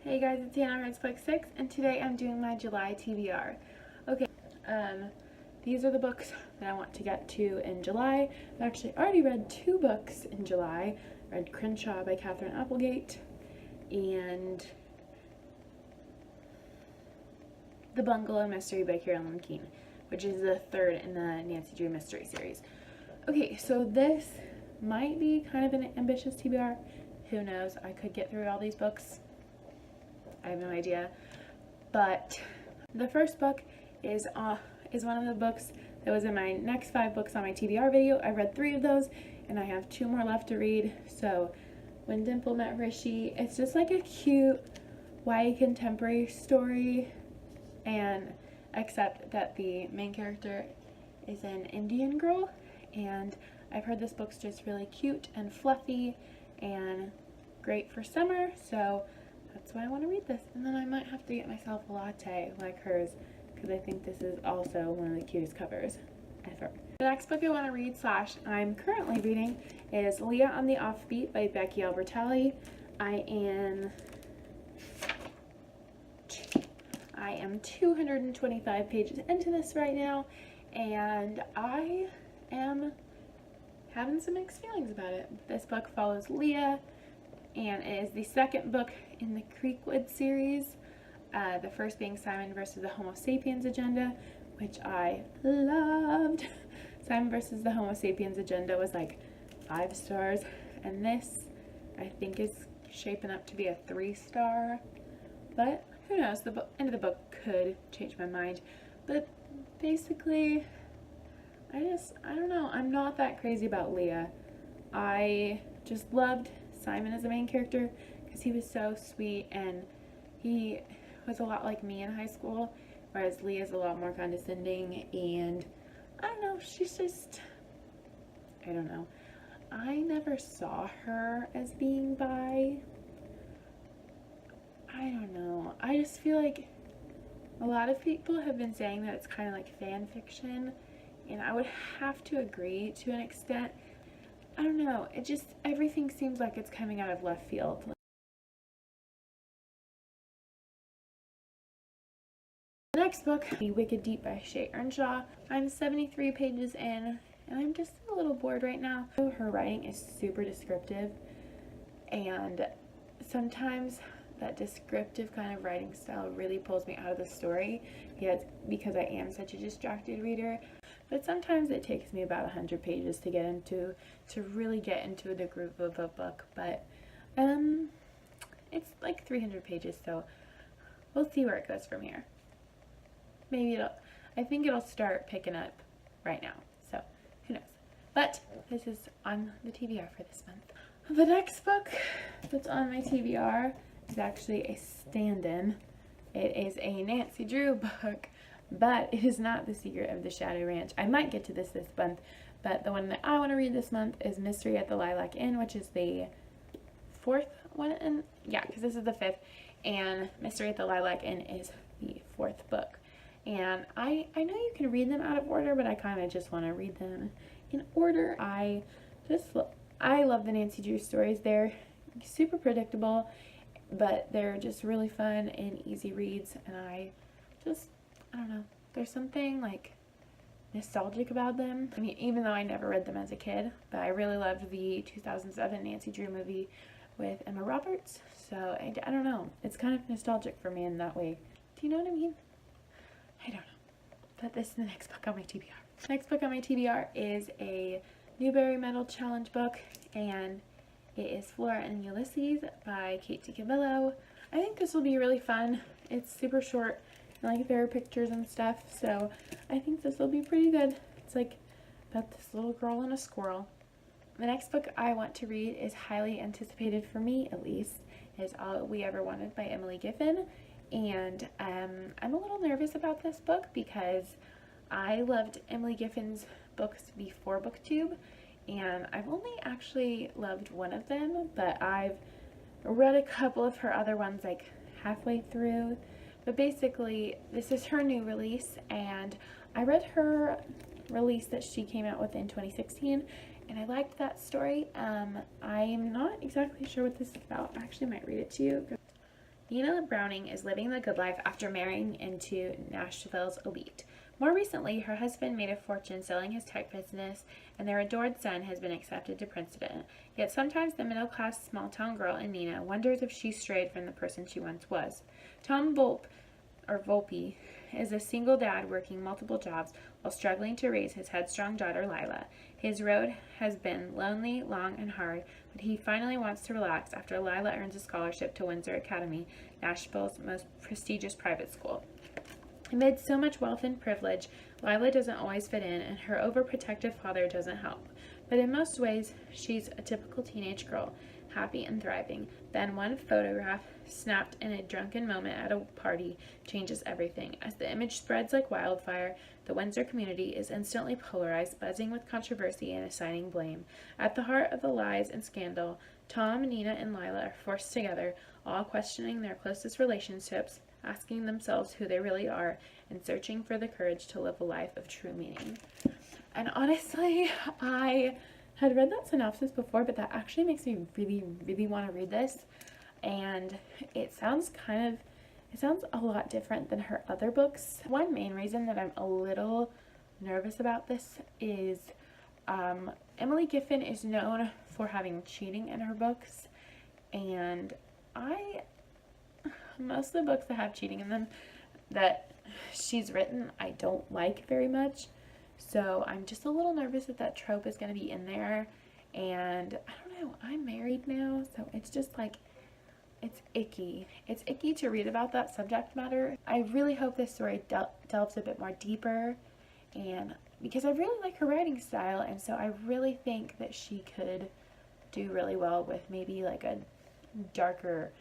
Hey guys, it's Hannah, Red Spike 6, and today I'm doing my July TBR. Okay, these are the books that I want to get to in July. I've actually already read 2 books in July. I read Crenshaw by Catherine Applegate and The Bungalow Mystery by Carolyn Keene, which is the 3rd in the Nancy Drew mystery series. Okay, so this might be kind of an ambitious TBR. Who knows? I could get through all these books. I have no idea. But the first book is one of the books that was in my next 5 books on my TBR video. I read 3 of those and I have 2 more left to read. So When Dimple Met Rishi, it's just like a cute YA contemporary story, and except that the main character is an Indian girl, and I've heard this book's just really cute and fluffy and great for summer, so that's why I want to read this. And then I might have to get myself a latte like hers, because I think this is also one of the cutest covers ever. The next book I want to read / I'm currently reading is Leah on the Offbeat by Becky Albertalli. I am 225 pages into this right now, and I am having some mixed feelings about it. This book follows Leah, and it is the 2nd book in the Creekwood series. The first being Simon versus the Homo sapiens agenda, which I loved. Simon versus the Homo sapiens agenda was like 5 stars, and this I think is shaping up to be a 3-star, but who knows, the end of the book could change my mind. But basically, I don't know, I'm not that crazy about Leah. I just loved Simon as the main character because he was so sweet, and he was a lot like me in high school, whereas Leah's a lot more condescending, and I don't know, she's just, I don't know. I never saw her as being bi. I don't know. I just feel like a lot of people have been saying that it's kind of like fan fiction, and I would have to agree to an extent. I don't know. It just, everything seems like it's coming out of left field. The next book, The Wicked Deep by Shay Earnshaw. I'm 73 pages in, and I'm just a little bored right now. Her writing is super descriptive, and sometimes that descriptive kind of writing style really pulls me out of the story because I am such a distracted reader. But sometimes it takes me about 100 pages to really get into the groove of a book. But it's like 300 pages, so we'll see where it goes from here. I think it'll start picking up right now, so who knows. But this is on the TBR for this month. The next book that's on my TBR is actually a stand-in. It is a Nancy Drew book, but it is not The Secret of the Shadow Ranch. I might get to this month, but the one that I want to read this month is Mystery at the Lilac Inn, which is the 4th one, and yeah, because this is the 5th, and Mystery at the Lilac Inn is the 4th book. And I know you can read them out of order, but I kind of just want to read them in order. I love the Nancy Drew stories. They're super predictable, but they're just really fun and easy reads, and I don't know, there's something like nostalgic about them. I mean, even though I never read them as a kid, but I really loved the 2007 Nancy Drew movie with Emma Roberts, so I don't know, it's kind of nostalgic for me in that way. Do you know what I mean? I don't know, but this is the next book on my TBR. Next book on my TBR is a Newbery Medal Challenge book, and it is Flora Ulysses by Kate Cavillo. I think this will be really fun. It's super short, and like there are pictures and stuff, so I think this will be pretty good. It's like about this little girl and a squirrel. The next book I want to read is highly anticipated for me, at least, is All We Ever Wanted by Emily Giffin. And I'm a little nervous about this book because I loved Emily Giffin's books before BookTube, and I've only actually loved one of them, but I've read a couple of her other ones like halfway through. But basically, this is her new release, and I read her release that she came out with in 2016, and I liked that story. I'm not exactly sure what this is about. I actually might read it to you. Nina Browning is living the good life after marrying into Nashville's elite. More recently, her husband made a fortune selling his tech business, and their adored son has been accepted to Princeton. Yet sometimes the middle-class small-town girl in Nina wonders if she strayed from the person she once was. Tom Volpe is a single dad working multiple jobs while struggling to raise his headstrong daughter Lila. His road has been lonely, long, and hard, but he finally wants to relax after Lila earns a scholarship to Windsor Academy, Nashville's most prestigious private school. Amid so much wealth and privilege, Lila doesn't always fit in, and her overprotective father doesn't help. But in most ways, she's a typical teenage girl, happy and thriving. Then one photograph, snapped in a drunken moment at a party, changes everything. As the image spreads like wildfire, the Windsor community is instantly polarized, buzzing with controversy and assigning blame. At the heart of the lies and scandal, Tom, Nina, and Lila are forced together, all questioning their closest relationships, asking themselves who they really are, and searching for the courage to live a life of true meaning. And honestly, I had read that synopsis before, but that actually makes me really, really want to read this. And it sounds a lot different than her other books. One main reason that I'm a little nervous about this is Emily Giffin is known for having cheating in her books, and most of the books that have cheating in them that she's written, I don't like very much. So I'm just a little nervous that trope is going to be in there. And I don't know, I'm married now, so it's just like, it's icky. It's icky to read about that subject matter. I really hope this story delves a bit more deeper, and because I really like her writing style, and so I really think that she could do really well with maybe like a darker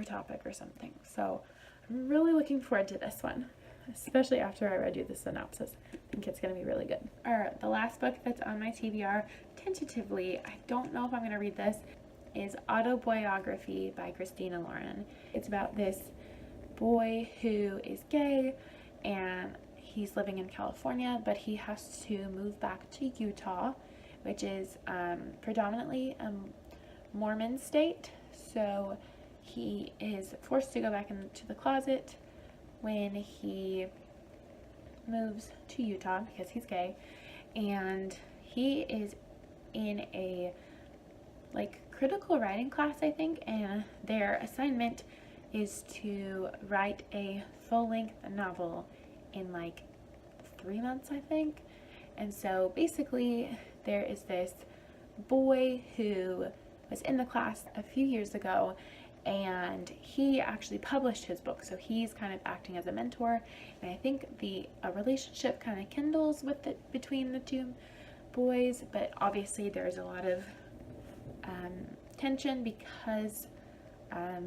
topic or something. So I'm really looking forward to this one, especially after I read you the synopsis. I think it's going to be really good. Alright, the last book that's on my TBR, tentatively, I don't know if I'm going to read this, is Autobiography by Christina Lauren. It's about this boy who is gay, and he's living in California, but he has to move back to Utah, which is predominantly a Mormon state. So he is forced to go back into the closet when he moves to Utah because he's gay, and he is in a critical writing class, I think, and their assignment is to write a full-length novel in 3 months, I think. And so basically there is this boy who was in the class a few years ago, and he actually published his book, so he's kind of acting as a mentor, and I think a relationship kind of kindles between the two boys, but obviously there's a lot of tension because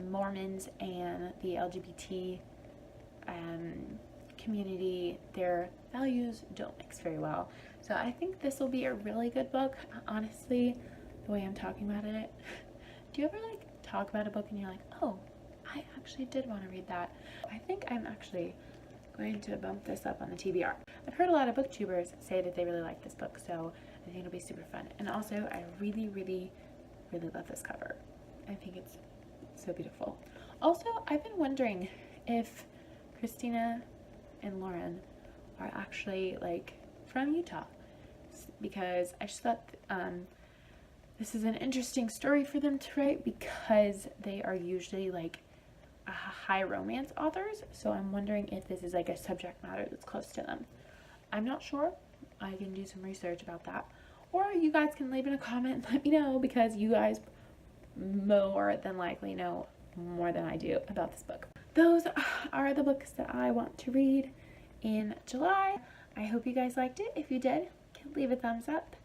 Mormons and the LGBT community, their values don't mix very well. So I think this will be a really good book. Honestly, the way I'm talking about it, do you ever talk about a book and you're like, oh, I actually did want to read that? I think I'm actually going to bump this up on the TBR. I've heard a lot of booktubers say that they really like this book, so I think it'll be super fun. And also, I really, really, really love this cover. I think it's so beautiful. Also, I've been wondering if Christina and Lauren are actually from Utah, because I just thought this is an interesting story for them to write, because they are usually high romance authors. So I'm wondering if this is a subject matter that's close to them. I'm not sure. I can do some research about that, or you guys can leave in a comment and let me know, because you guys more than likely know more than I do about this book. Those are the books that I want to read in July. I hope you guys liked it. If you did, leave a thumbs up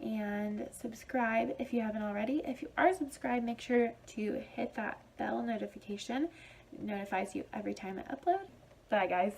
and subscribe if you haven't already. If you are subscribed, make sure to hit that bell notification. It notifies you every time I upload. Bye guys.